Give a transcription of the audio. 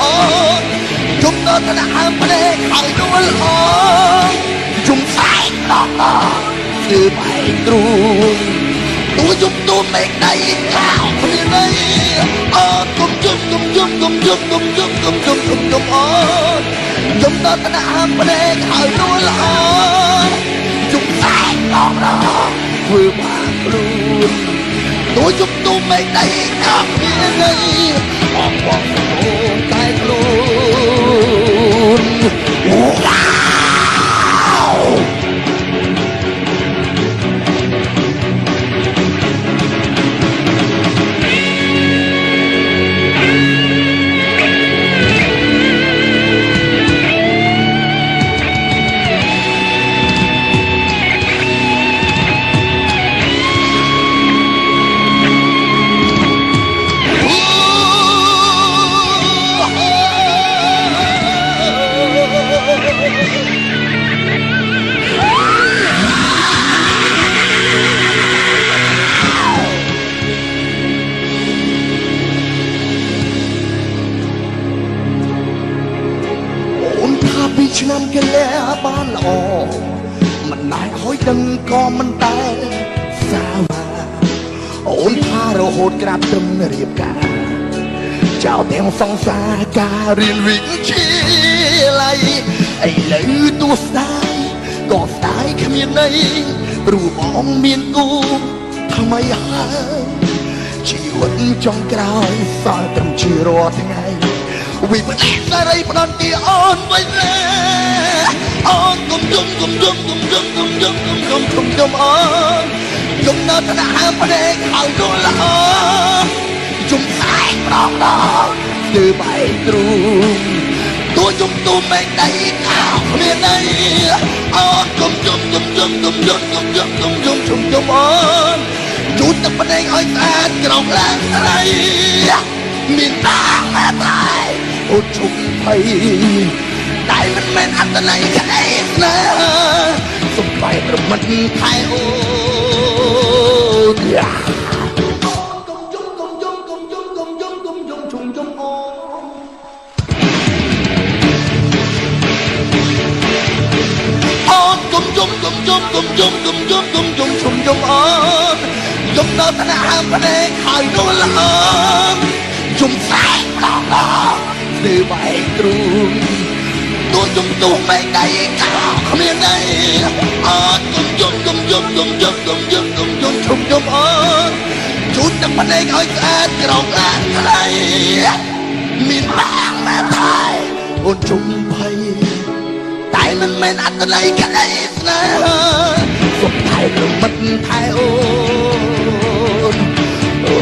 អូនជុំដល់ឋានៈផ្លេកហើយដួលអងជុំស្អែកដល់គឺបែកទ្រូងទួជុំទួមេឃដៃកៅគ្នាណៃអូនគុំជុំអូនជុំដល់ឋានៈផ្លេកហើយដួលអងជុំស្អែកដល់ធ្វើបាក់ខ្លួនទួជុំទួមេឃដៃកៅគ្នាណៃអងបងអូនតែខ្លួនឆ្នាំកលែបានល្អមិនណែហើយដឹងក៏មិនតែសាវាអូនថារហូតក្រាបត្រឹមរៀបការចោលទាំងសង្សារការរៀនវិជ្ជាល័យឥឡូវទោះស្ដាយក៏ស្ដាយគ្មានន័យព្រោះបងមានគូថ្មីហើយជីវិតចុងក្រោយសល់ត្រឹមជារាល់ថ្ងៃវិបត្តិសេរីផ្ដន់ទីអូនវិញអូនគុំជុំអូនជុំនៅឋានៈផ្លេកហើយដួលល្អជុំស្អែកប្រងដល់គឺបែកទ្រូងទួជុំទូមេឃដៃកៅគ្មានអីអូនគុំជុំអូនជុំអូនជូតទឹកភ្នែកឲ្យស្អាតក្រោមឡើងស្រីមានតាម៉ែតែអូនជុំភ័យតែមិនមែនអត្តន័យក្តីស្នេហាសំបីប្រមិតថែអូនគុំជុំអូនអូនគុំជុំអូនជុំដល់ឋានៈផ្លេកហើយដួលអងជុំស្អែកដល់គឺបែកទ្រូងទួជុំទូមេឃដៃកៅគ្មានអីអូនគុំជុំអូនជូតទឹកភ្នែកឲ្យស្អាតក្រោមឡើងស្រីមានបាងម៉ែថៃអូនជុំភ័យតែមិនមែនអត្តន័យក្តីស្នេហាសុខថែប្រមិតថែអូនអូ